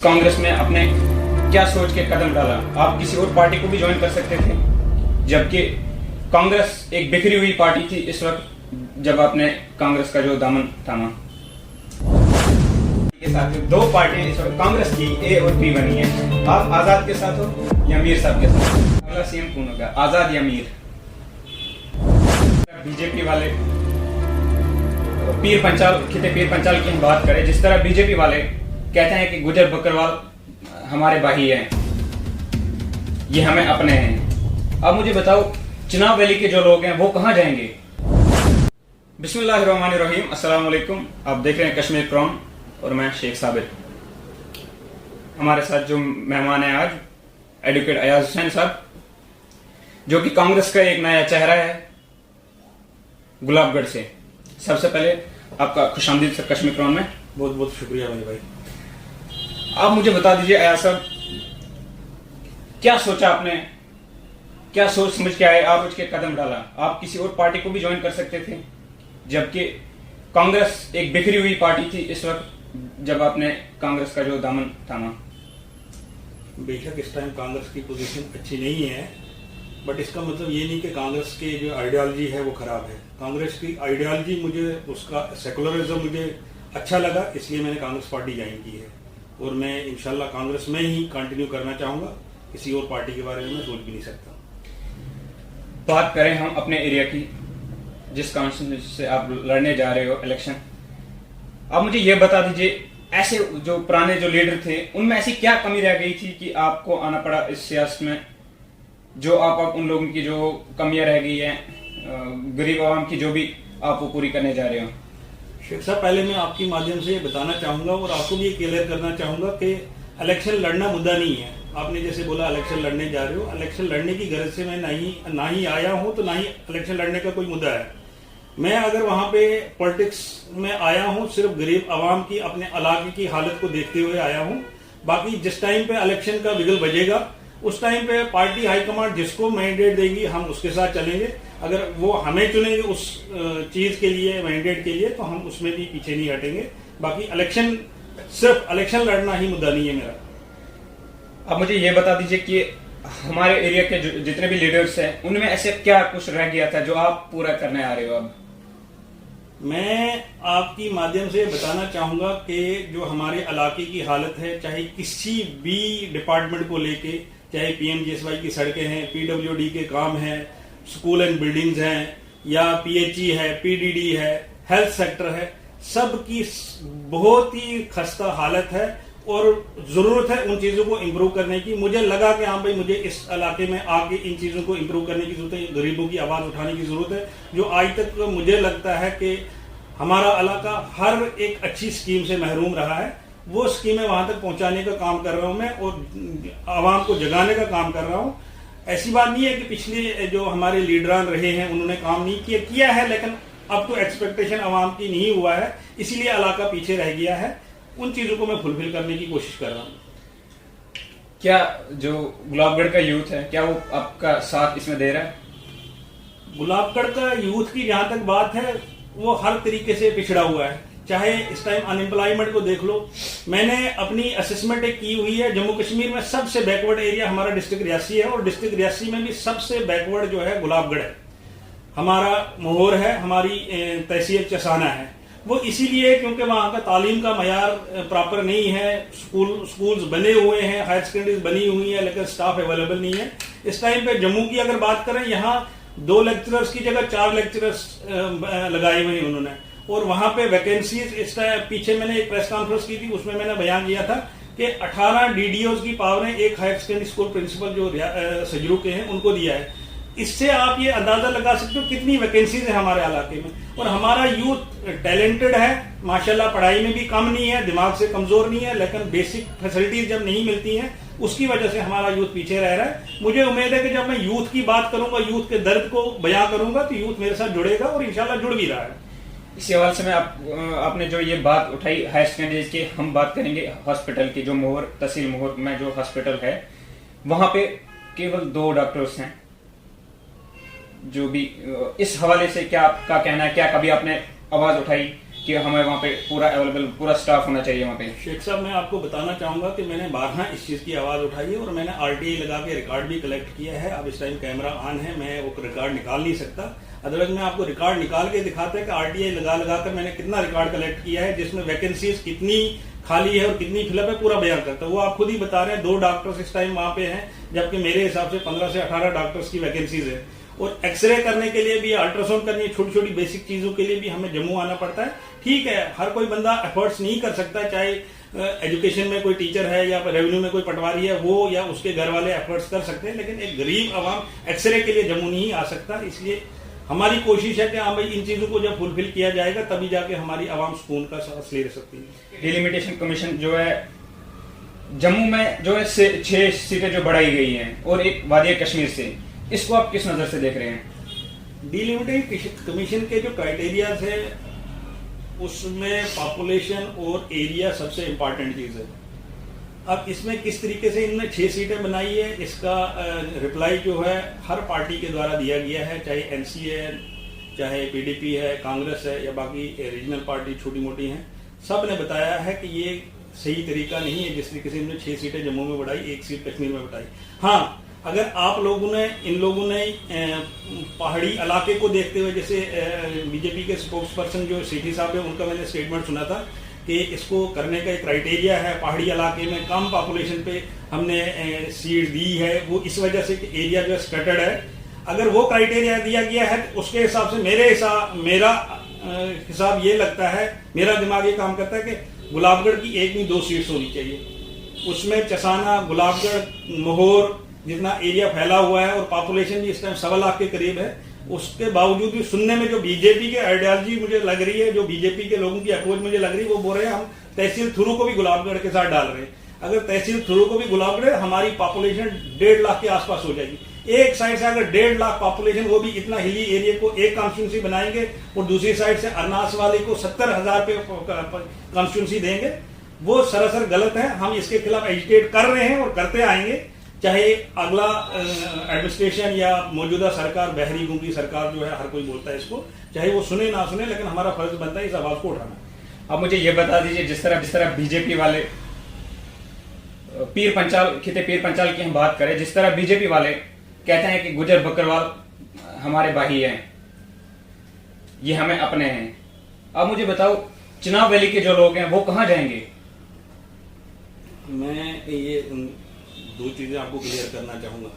कांग्रेस में आपने क्या सोच के कदम डाला? आप किसी और पार्टी को भी ज्वाइन कर सकते थे, जबकि कांग्रेस एक बिखरी हुई पार्टी थी इस वक्त जब आपने कांग्रेस का जो दामन थामा। के साथ दो पार्टियां इस वक्त कांग्रेस की ए और बी बनी है। आप आजाद के साथ हो या मीर साहब के साथ? अगला सीएम कौन होगा, आजाद या मीर? बीजेपी वाले पीर पंचाल की हम बात करें, जिस तरह बीजेपी वाले कहते हैं कि गुजर बकरवाल हमारे भाई हैं, ये हमें अपने हैं। अब मुझे बताओ, चुनाव वैली के जो लोग हैं वो कहां जाएंगे? बिस्मिल्लाहिर्रहमानिर्रहीम, अस्सलाम वालेकुम। आप देख रहे हैं कश्मीर क्राउन और मैं शेख साबिर। हमारे साथ जो मेहमान है आज, एडवोकेट अयाज हुसैन साहब, जो कि कांग्रेस का एक नया चेहरा है गुलाबगढ़ से। सबसे पहले आपका खुशामदीद सर कश्मीर क्राउन में। बहुत बहुत शुक्रिया मेरे भाई। आप मुझे बता दीजिए अयाज साहब, क्या सोचा आपने, क्या सोच समझ के आए, आप उसके कदम डाला? आप किसी और पार्टी को भी ज्वाइन कर सकते थे, जबकि कांग्रेस एक बिखरी हुई पार्टी थी इस वक्त जब आपने कांग्रेस का जो दामन थामा। बेशक इस टाइम कांग्रेस की पोजीशन अच्छी नहीं है, बट इसका मतलब ये नहीं कि कांग्रेस की जो आइडियोलॉजी है वो खराब है। कांग्रेस की आइडियोलॉजी, मुझे उसका सेकुलरिज्म मुझे अच्छा लगा, इसलिए मैंने कांग्रेस पार्टी ज्वाइन की है और मैं इंशाल्लाह कांग्रेस में ही कंटिन्यू करना चाहूंगा। किसी और पार्टी के बारे में मैं सोच भी नहीं सकता। बात करें हम अपने एरिया की, जिस कॉन्स्टिट्यूंसी से आप लड़ने जा रहे हो इलेक्शन, आप मुझे यह बता दीजिए, ऐसे जो पुराने जो लीडर थे उनमें ऐसी क्या कमी रह गई थी कि आपको आना पड़ा इस सियासत में, जो आप उन लोगों की जो कमियां रह गई है, गरीब आवाम की, जो भी आप वो पूरी करने जा रहे हो? शेख साहब, पहले मैं आपके माध्यम से ये बताना चाहूंगा और आपको भी ये क्लियर करना चाहूंगा कि इलेक्शन लड़ना मुद्दा नहीं है। आपने जैसे बोला इलेक्शन लड़ने जा रहे हो, इलेक्शन लड़ने की गरज से मैं ना ही आया हूं, तो ना ही इलेक्शन लड़ने का कोई मुद्दा है। मैं अगर वहां पे पॉलिटिक्स में आया हूं, सिर्फ गरीब आवाम की, अपने इलाके की हालत को देखते हुए आया हूं। बाकी जिस टाइम पे इलेक्शन का बिगल बजेगा, उस टाइम पे पार्टी हाईकमांड जिसको मैंडेट देगी हम उसके साथ चलेंगे। अगर वो हमें चुनेंगे उस चीज के लिए, मैंडेट के लिए, तो हम उसमें भी पीछे नहीं हटेंगे। बाकी इलेक्शन, सिर्फ इलेक्शन लड़ना ही मुद्दा नहीं है मेरा। अब मुझे ये बता दीजिए कि हमारे एरिया के जितने भी लीडर्स हैं उनमें ऐसे क्या कुछ रह गया था जो आप पूरा करने आ रहे हो? अब मैं आपकी माध्यम से बताना चाहूंगा कि जो हमारे इलाके की हालत है, चाहे किसी भी डिपार्टमेंट को लेके, चाहे पीएमजीएसवाई की सड़कें हैं, पीडब्ल्यूडी के काम हैं, स्कूल एंड बिल्डिंग्स हैं, या पीएचई है, पीडीडी है, हेल्थ सेक्टर है, सबकी बहुत ही खस्ता हालत है और जरूरत है उन चीजों को इम्प्रूव करने की। मुझे लगा कि हाँ भाई, मुझे इस इलाके में आके इन चीजों को इम्प्रूव करने की जरूरत है, गरीबों की आवाज उठाने की जरूरत है। जो आज तक मुझे लगता है कि हमारा इलाका हर एक अच्छी स्कीम से महरूम रहा है, वो स्कीमें वहां तक पहुंचाने का काम कर रहा हूं मैं और आवाम को जगाने का काम कर रहा हूं। ऐसी बात नहीं है कि पिछले जो हमारे लीडरान रहे हैं उन्होंने काम नहीं किया है, लेकिन अब तो एक्सपेक्टेशन आवाम की नहीं हुआ है, इसीलिए इलाका पीछे रह गया है। उन चीजों को मैं फुलफिल करने की कोशिश कर रहा हूं। क्या जो गुलाबगढ़ का यूथ है, क्या वो आपका साथ इसमें दे रहा है? गुलाबगढ़ का यूथ की जहां तक बात है, वो हर तरीके से पिछड़ा हुआ है। चाहे इस टाइम अनएम्प्लॉयमेंट को देख लो, मैंने अपनी असेसमेंट की हुई है, जम्मू कश्मीर में सबसे बैकवर्ड एरिया हमारा डिस्ट्रिक्ट रियासी है और डिस्ट्रिक्ट रियासी में भी सबसे बैकवर्ड जो है गुलाबगढ़ है, हमारा मोहर है, हमारी तहसील चसाना है। वो इसीलिए क्योंकि वहां का तालीम का मयार प्रॉपर नहीं है, स्कूल्स बने हुए हैं, हायर सेकेंडरीज बनी हुई है, लेकिन स्टाफ अवेलेबल नहीं है। इस टाइम पे जम्मू की अगर बात करें, यहाँ 2 लेक्चरर्स की जगह 4 लेक्चरर्स लगाए हुए हैं उन्होंने, और वहां पे वैकेंसीज, इस टाइम पीछे मैंने एक प्रेस कॉन्फ्रेंस की थी, उसमें मैंने बयान दिया था कि 18 डीडीओज की पावरें एक हायर सेकेंडरी स्कूल प्रिंसिपल जो सजरू के हैं उनको दिया है। इससे आप ये अंदाजा लगा सकते हो कितनी वैकेंसीज है हमारे इलाके में। और हमारा यूथ टैलेंटेड है माशाल्लाह, पढ़ाई में भी कम नहीं है, दिमाग से कमजोर नहीं है, लेकिन बेसिक फैसिलिटीज जब नहीं मिलती हैं उसकी वजह से हमारा यूथ पीछे रह रहा है। मुझे उम्मीद है कि जब मैं यूथ की बात करूंगा, यूथ के दर्द को बयां करूंगा, तो यूथ मेरे साथ जुड़ेगा और इंशाल्लाह जुड़ भी रहा है। इसी हवाले से मैं आपने जो ये बात उठाई हायर सेकेंडरी की, हम बात करेंगे हॉस्पिटल की। जो मोहर, तहसील मोहर में जो हॉस्पिटल है, वहां पे केवल 2 डॉक्टर्स हैं। जो भी इस हवाले से क्या आपका कहना है, क्या कभी आपने आवाज उठाई कि हमें वहाँ पे पूरा अवेलेबल पूरा स्टाफ होना चाहिए वहाँ पे? शेख साहब, मैं आपको बताना चाहूंगा कि मैंने 12 इस चीज़ की आवाज़ उठाई है और मैंने आरटीआई लगा के रिकॉर्ड भी कलेक्ट किया है। अब इस टाइम कैमरा ऑन है, मैं वो रिकॉर्ड निकाल नहीं सकता, अदरवाइज मैं आपको रिकॉर्ड निकाल के दिखाता है कि आरटीआई लगा कर मैंने कितना रिकॉर्ड कलेक्ट किया है, जिसमें वैकेंसीज कितनी खाली है और कितनी फिलअप है पूरा बयान करता है। वो आप खुद ही बता रहे हैं 2 डॉक्टर्स इस टाइम वहाँ पे हैं, जबकि मेरे हिसाब से 15 से 18 डॉक्टर्स की वैकेंसीज है। और एक्सरे करने के लिए भी, अल्ट्रासाउंड करनी है, छोटी छोटी बेसिक चीजों के लिए भी हमें जम्मू आना पड़ता है। ठीक है, हर कोई बंदा एफर्ट्स नहीं कर सकता, चाहे एजुकेशन में कोई टीचर है या रेवेन्यू में कोई पटवारी है, वो या उसके घर वाले एफर्ट्स कर सकते हैं, लेकिन एक गरीब आवाम एक्सरे के लिए जम्मू नहीं आ सकता। इसलिए हमारी कोशिश है कि हाँ भाई, इन चीजों को जब फुलफिल किया जाएगा तभी जाके हमारी आवाम सुकून का सांस ले सकती है। डिलिमिटेशन कमीशन जो है जम्मू में जो है 6 सीटें जो बढ़ाई गई हैं और एक वादी कश्मीर से, इसको आप किस नजर से देख रहे हैं? डिलिमिटेशन कमीशन के जो क्राइटेरियाज है उसमें पॉपुलेशन और एरिया सबसे इंपॉर्टेंट चीज है। अब इसमें किस तरीके से इनने 6 सीटें बनाई है, इसका रिप्लाई जो है हर पार्टी के द्वारा दिया गया है, चाहे एनसी है, चाहे पीडीपी है, कांग्रेस है या बाकी रीजनल पार्टी छोटी मोटी हैं, सब ने बताया है कि ये सही तरीका नहीं है जिस तरीके से इन्होंने 6 सीटें जम्मू में बढ़ाई, 1 सीट कश्मीर में बढ़ाई। हाँ, अगर आप लोगों ने, इन लोगों ने पहाड़ी इलाके को देखते हुए, जैसे बीजेपी के स्पोक्स पर्सन जो सेठी साहब है, उनका मैंने स्टेटमेंट सुना था कि इसको करने का एक क्राइटेरिया है, पहाड़ी इलाके में कम पॉपुलेशन पे हमने सीट दी है, वो इस वजह से कि एरिया जो है स्कैटर्ड है। अगर वो क्राइटेरिया दिया गया है तो उसके हिसाब से मेरा हिसाब ये लगता है, मेरा दिमाग ये काम करता है कि गुलाबगढ़ की 1 नहीं 2 सीट्स होनी चाहिए। उसमें चसाना, गुलाबगढ़, मोहर जितना एरिया फैला हुआ है और पॉपुलेशन भी इस टाइम 1.25 लाख के करीब है, उसके बावजूद भी सुनने में जो बीजेपी के आइडियोलॉजी मुझे लग रही है, जो बीजेपी के लोगों की अप्रोच मुझे लग रही है, वो बोल रहे हैं हम तहसील थ्रू को भी गुलाबगढ़ के साथ डाल रहे हैं। अगर तहसील थ्रू को भी गुलाबगढ़, हमारी पॉपुलेशन 1.5 लाख के आसपास हो जाएगी। एक साइड से अगर 1.5 लाख पॉपुलेशन, वो भी इतना हिली एरिया को एक कॉन्स्टिट्यूंसी बनाएंगे और दूसरी साइड से अरनास वाले को 70,000 पे कॉन्स्टिट्यूंसी देंगे, वो सरासर गलत है। हम इसके खिलाफ एजिटेट कर रहे हैं और करते आएंगे, चाहे अगला एडमिनिस्ट्रेशन या मौजूदा सरकार, बहरी गूंगी सरकार जो है, हर कोई बोलता है इसको, चाहे वो सुने ना सुने, लेकिन हमारा फर्ज बनता है इस आवाज को उठाना। अब मुझे ये बता दीजिए, जिस तरह बीजेपी वाले पीर पंचाल की हम बात करें, जिस तरह बीजेपी वाले कहते हैं कि गुजर बकरवाल हमारे भाई हैं, ये हमें अपने हैं, अब मुझे बताओ चिनाब वैली के जो लोग हैं वो कहां जाएंगे? मैं ये 2 चीजें आपको क्लियर करना चाहूंगा।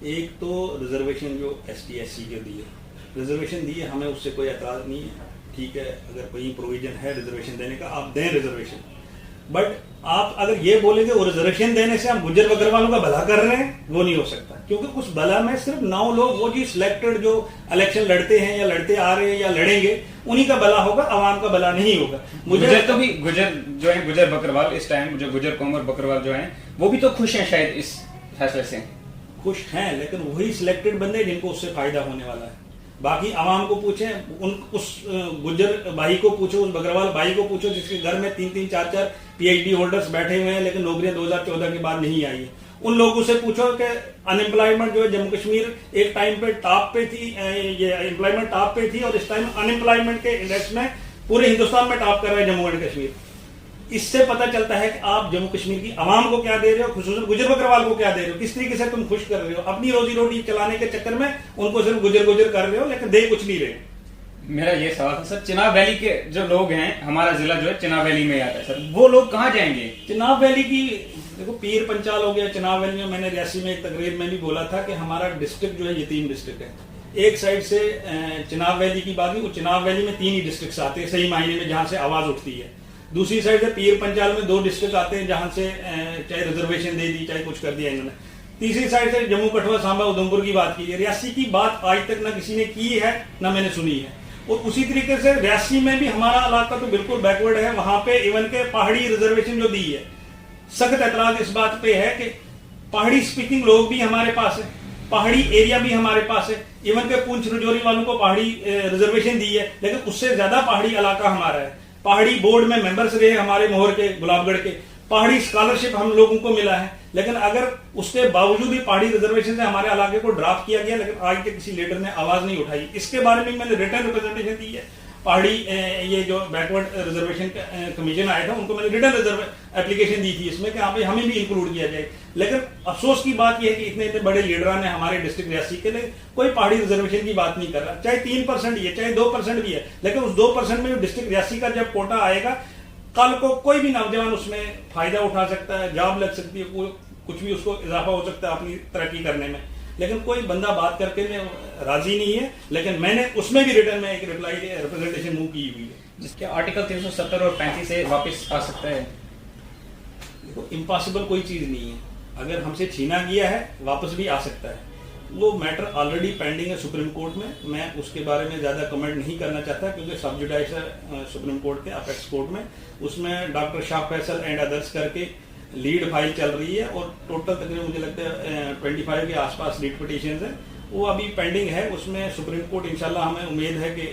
एक तो रिजर्वेशन जो ST/SC के दिए, रिजर्वेशन दिए, हमें उससे कोई एतराज नहीं है, ठीक है, अगर कोई प्रोविजन है रिजर्वेशन देने का, आप दें रिजर्वेशन। बट आप अगर ये बोलेंगे वो रिजर्वेशन देने से हम गुजर बकरवालों का भला कर रहे हैं, वो नहीं हो सकता, क्योंकि उस भला में सिर्फ 9 लोग, वो जी सिलेक्टेड जो इलेक्शन लड़ते हैं या लड़ते आ रहे हैं या लड़ेंगे, उन्हीं का भला होगा, आवाम का भला नहीं होगा। गुजर तो भी, गुजर जो है, गुजर बकरवाल इस टाइम जो गुजर कोमर बकरवाल जो है, वो भी तो खुश हैं शायद इस फैसले से। खुश हैं, लेकिन वही सिलेक्टेड बंदे जिनको उससे फायदा होने वाला है। बाकी आवाम को पूछें, उस गुजर भाई को पूछो, उस बकरवाल भाई को पूछो जिसके घर में 3-3, 4-4 PhD होल्डर्स बैठे हुए हैं, लेकिन नौकरियां 2014 के बाद नहीं आई है। उन लोगों से पूछो कि अनएम्प्लॉयमेंट जो है जम्मू कश्मीर एक टाइम पे टॉप पे थी, ये एम्प्लॉयमेंट टॉप पे थी, और इस टाइम अनएम्प्लॉयमेंट के इंडेक्स में पूरे हिंदुस्तान में टॉप कर रहे हैं जम्मू एंड कश्मीर। इससे पता चलता है कि आप जम्मू कश्मीर की आवाम को क्या दे रहे हो, खुसूसन गुजर बकरवाल को क्या दे रहे हो, किस तरीके से तुम खुश कर रहे हो। अपनी रोजी रोटी चलाने के चक्कर में उनको सिर्फ गुजर कर रहे हो, लेकिन दे कुछ नहीं रहे। मेरा ये सवाल था सर, चिनाब वैली के जो लोग हैं, हमारा जिला जो है चिनाब वैली में आता है सर, वो लोग कहाँ जाएंगे? चिनाब वैली की देखो, पीर पंचाल हो गया, चिनाब वैली में मैंने रियासी में एक तकरीर में भी बोला था कि हमारा डिस्ट्रिक्ट जो है यतीम डिस्ट्रिक्ट है। एक साइड से चिनाब वैली की बात हुई, चिनाब वैली में 3 ही डिस्ट्रिक्ट आते हैं सही मायने में, जहां से आवाज उठती है। दूसरी साइड से पीर पंचाल में 2 डिस्ट्रिक्ट आते हैं जहां से चाहे रिजर्वेशन दे दी, चाहे कुछ कर दिया इन्होंने। तीसरी साइड से जम्मू, कठुआ, सांबा, उधमपुर की बात की है। रियासी की बात आज तक ना किसी ने की है, ना मैंने सुनी है। और उसी तरीके से रियासी में भी हमारा इलाका तो बिल्कुल बैकवर्ड है, वहां पे इवन के पहाड़ी रिजर्वेशन जो दी है, सख्त एतराज इस बात पे है कि पहाड़ी स्पीकिंग लोग भी हमारे पास है, पहाड़ी एरिया भी हमारे पास है, इवन के पुंछ रजौरी वालों को पहाड़ी रिजर्वेशन दी है, लेकिन उससे ज्यादा पहाड़ी इलाका हमारा है। पहाड़ी बोर्ड में मेंबर्स रहे हमारे मोहर के, गुलाबगढ़ के, पहाड़ी स्कॉलरशिप हम लोगों को मिला है, लेकिन अगर उसके बावजूद भी पहाड़ी रिजर्वेशन से हमारे इलाके को ड्रॉप किया गया, लेकिन आज तक किसी लीडर ने आवाज नहीं उठाई। इसके बारे में मैंने रिटर्न रिप्रेजेंटेशन दी है, पहाड़ी ये जो बैकवर्ड रिजर्वेशन कमीशन आया था उनको मैंने रिटर्न रिजर्व एप्लीकेशन दी थी इसमें कि हाँ भाई हमें भी इंक्लूड किया जाए। लेकिन अफसोस की बात यह है कि इतने इतने बड़े लीडरान ने हमारे डिस्ट्रिक्ट रियासी के लिए कोई पहाड़ी रिजर्वेशन की बात नहीं कर रहा, चाहे 3% ही है चाहे 2% भी है, लेकिन उस 2% में डिस्ट्रिक्ट रियासी का जब कोटा आएगा कल को कोई भी नौजवान उसमें फायदा उठा सकता है, जॉब लग सकती है, कुछ भी उसको इजाफा हो सकता है अपनी तरक्की करने में। लेकिन कोई बंदा बात करके में राजी नहीं है, लेकिन मैंने उसमें भी रिटर्न में एक रिप्लाई रिप्रेजेंटेशन मूव की हुई है। जिसके आर्टिकल 370 और 35 से वापस आ सकता है। देखो इम्पॉसिबल कोई चीज नहीं है, अगर हमसे छीना गया है वापस भी आ सकता है। वो मैटर ऑलरेडी पेंडिंग है सुप्रीम कोर्ट में, मैं उसके बारे में ज्यादा कमेंट नहीं करना चाहता क्योंकि सब जुडाइस सुप्रीम कोर्ट के अपेक्स कोर्ट में, उसमें doctor Shah Faisal and others करके लीड फाइल चल रही है और टोटल तकरीबन मुझे लगता है 25 के आसपास लीड पिटीशन है, वो अभी पेंडिंग है। उसमें सुप्रीम कोर्ट इंशाल्लाह हमें उम्मीद है कि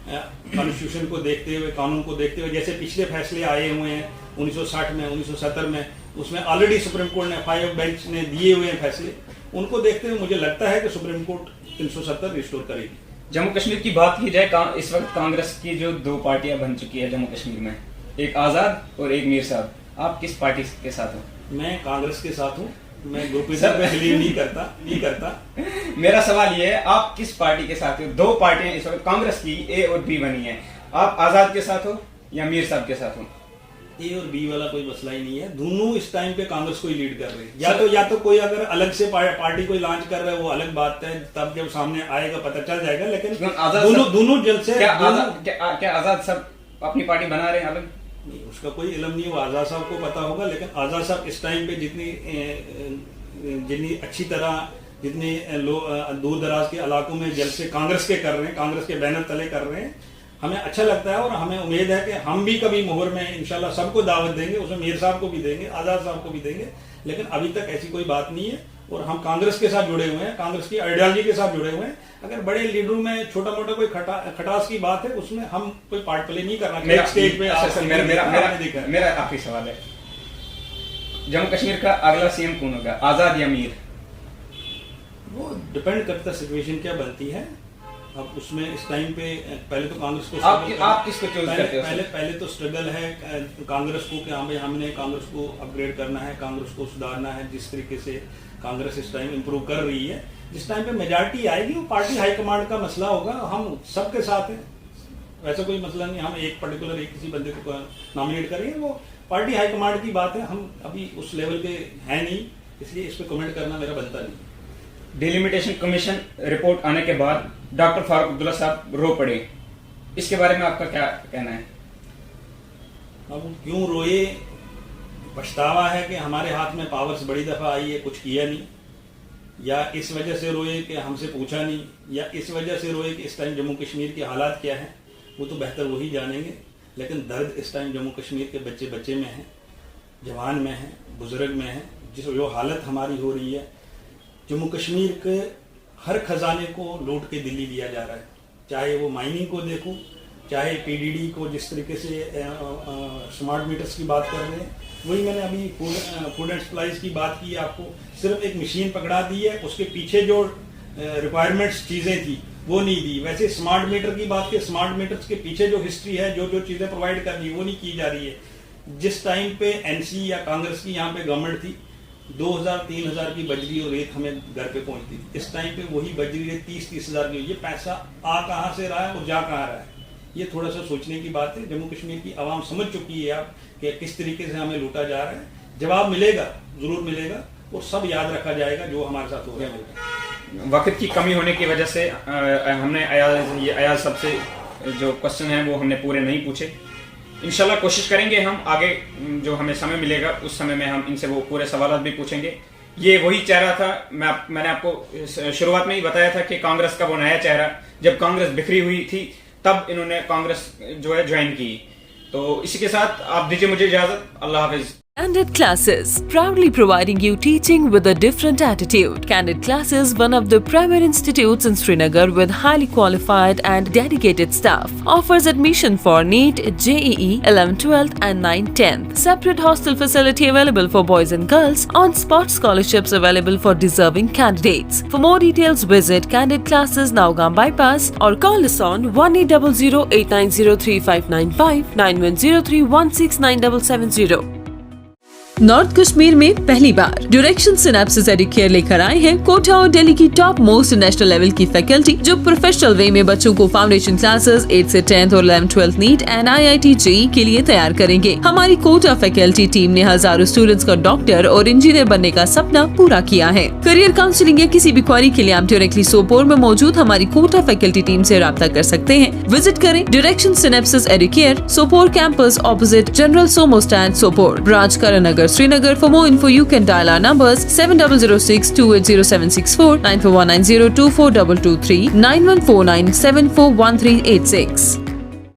कॉन्स्टिट्यूशन को देखते हुए, कानून को देखते हुए, जैसे पिछले फैसले आए हुए हैं 1960 में 1970 में, उसमें ऑलरेडी सुप्रीम कोर्ट ने 5 बेंच ने दिए हुए हैं फैसले, उनको देखते हुए मुझे लगता है कि सुप्रीम कोर्ट 370 रिस्टोर करेगी। जम्मू कश्मीर की बात की जाए, इस वक्त कांग्रेस की जो 2 पार्टियां बन चुकी है जम्मू कश्मीर में, एक आजाद और एक मीर साहब, आप किस पार्टी के साथ हो? मैं कांग्रेस के साथ हूँ, मैं ग्रुपिज्म में बिलीव नहीं करता। मेरा सवाल ये है, आप किस पार्टी के साथ हो? 2 पार्टियां इस वक्त कांग्रेस की ए और बी बनी है, आप आजाद के साथ हो या मीर साहब के साथ हो? ए और बी वाला कोई मसला ही नहीं है, दोनों इस टाइम पे कांग्रेस को ही लीड कर रहे हैं। या तो कोई अगर अलग से पार्टी कोई लॉन्च कर रहा है वो अलग बात है, तब जब सामने आएगा पता चल जाएगा, लेकिन दोनों जल्द से क्या आजाद साहब अपनी पार्टी बना रहे हैं अलग? नहीं, उसका कोई इल्म नहीं, वो आजाद साहब को पता होगा। लेकिन आजाद साहब इस टाइम पे जितनी अच्छी तरह जितने दूर दराज के इलाकों में जलसे कांग्रेस के कर रहे हैं, कांग्रेस के बैनर तले कर रहे हैं, हमें अच्छा लगता है और हमें उम्मीद है कि हम भी कभी मोहर में इंशाल्लाह सबको दावत देंगे, उसमें मीर साहब को भी देंगे, आजाद साहब को भी देंगे। लेकिन अभी तक ऐसी कोई बात नहीं है और हम कांग्रेस के साथ जुड़े हुए हैं, कांग्रेस की आइडियोलॉजी के साथ जुड़े हुए हैं। अगर बड़े लीडरों में छोटा मोटा कोई खटास की बात है उसमें हम कोई पार्ट प्ले नहीं करना। मेरा स्टेज पे मेरा आखिरी सवाल है, जम्मू कश्मीर का अगला सीएम कौन होगा, आजाद या मीर? वो डिपेंड करता है सिचुएशन क्या बनती है। अब उसमें इस टाइम पे पहले तो कांग्रेस को आप किसको चूज करते हो? पहले तो स्ट्रगल है कांग्रेस को कि हाँ भाई हमने कांग्रेस को अपग्रेड करना है, कांग्रेस को सुधारना है। जिस तरीके से कांग्रेस इस टाइम इंप्रूव कर रही है, जिस टाइम पे मेजॉरिटी आएगी वो पार्टी हाईकमांड का मसला होगा, हम सबके साथ हैं, वैसा कोई मसला नहीं हम एक पर्टिकुलर एक किसी बंदे को नॉमिनेट करेंगे, वो पार्टी हाईकमांड की बात है। हम अभी उस लेवल पे है नहीं, इसलिए इस पर कमेंट करना मेरा बनता नहीं। डिलिमिटेशन कमीशन रिपोर्ट आने के बाद डॉक्टर फारूक अब्दुल्ला साहब रो पड़े, इसके बारे में आपका क्या कहना है? अब क्यों रोए? पछतावा है कि हमारे हाथ में पावर्स बड़ी दफा आई है, कुछ किया नहीं, या इस वजह से रोए कि हमसे पूछा नहीं, या इस वजह से रोए कि इस टाइम जम्मू कश्मीर के हालात क्या हैं, वो तो बेहतर वही जानेंगे। लेकिन दर्द इस टाइम जम्मू कश्मीर के बच्चे में है, जवान में है, बुजुर्ग में है। जो हालत हमारी हो रही है, जम्मू कश्मीर के हर खजाने को लूट के दिल्ली लिया जा रहा है, चाहे वो माइनिंग को देखो, चाहे पीडीडी को, जिस तरीके से स्मार्ट मीटर्स की बात कर रहे हैं, वही मैंने अभी फूड एंड सप्लाईज की बात की आपको, सिर्फ एक मशीन पकड़ा दी है, उसके पीछे जो रिक्वायरमेंट्स चीज़ें थी वो नहीं दी। वैसे स्मार्ट मीटर की बात की, स्मार्ट मीटर्स के पीछे जो हिस्ट्री है, जो चीज़ें प्रोवाइड करनी वो नहीं की जा रही है। जिस टाइम पे एनसी या कांग्रेस की यहाँ पे गवर्नमेंट थी, 2000-3000 की बजरी और रेत हमें घर पे पहुंचती थी, इस टाइम पे वही बजरी रेत 30-30,000 की। ये पैसा आ कहाँ से रहा है और जा कहाँ रहा है, ये थोड़ा सा सोचने की बात है। जम्मू कश्मीर की आवाम समझ चुकी है आप कि किस तरीके से हमें लूटा जा रहा है। जवाब मिलेगा, जरूर मिलेगा, और सब याद रखा जाएगा जो हमारे साथ हो गया। वक्त की कमी होने की वजह से हमने अयाज सबसे जो क्वेश्चन है वो हमने पूरे नहीं पूछे। इंशाल्लाह कोशिश करेंगे हम आगे, जो हमें समय मिलेगा उस समय में हम इनसे वो पूरे सवाल भी पूछेंगे। ये वही चेहरा था, मैंने आपको शुरुआत में ही बताया था कि कांग्रेस का वो नया चेहरा, जब कांग्रेस बिखरी हुई थी तब इन्होंने कांग्रेस जो है ज्वाइन की। तो इसी के साथ आप दीजिए मुझे इजाजत, अल्लाह हाफिज। Candid Classes, proudly providing you teaching with a different attitude. Candid Classes, one of the premier institutes in Srinagar with highly qualified and dedicated staff, offers admission for NEET, JEE, 11th, 12th and 9th, 10th. Separate hostel facility available for boys and girls. On-spot scholarships available for deserving candidates. For more details, visit Candid Classes, Naugam Bypass, or call us on 1800-890-3595 9103-16970. North Kashmir में पहली बार direction Synapsis Educare लेकर आए हैं कोटा और दिल्ली की top most national level की faculty जो professional way में बच्चों को फाउंडेशन क्लासेस 8 से 10th और 11th 12th neat and IIT JEE के लिए तैयार करेंगे। हमारी कोटा फैकल्टी टीम ने हजारों स्टूडेंट्स का डॉक्टर और इंजीनियर बनने का सपना पूरा किया है। करियर काउंसलिंग या किसी भी क्वेरी के लिए आप डायरेक्टली सोपोर में मौजूद हमारी कोटा फैकल्टी टीम से राब्ता कर सकते हैं। विजिट करें direction Synapsis Educare, Sopore campus opposite general Sumo stand, Sopore, branch Karan Nagar, Srinagar. For more info, you can dial our numbers 7006-280764, 9419024223, 9149741386.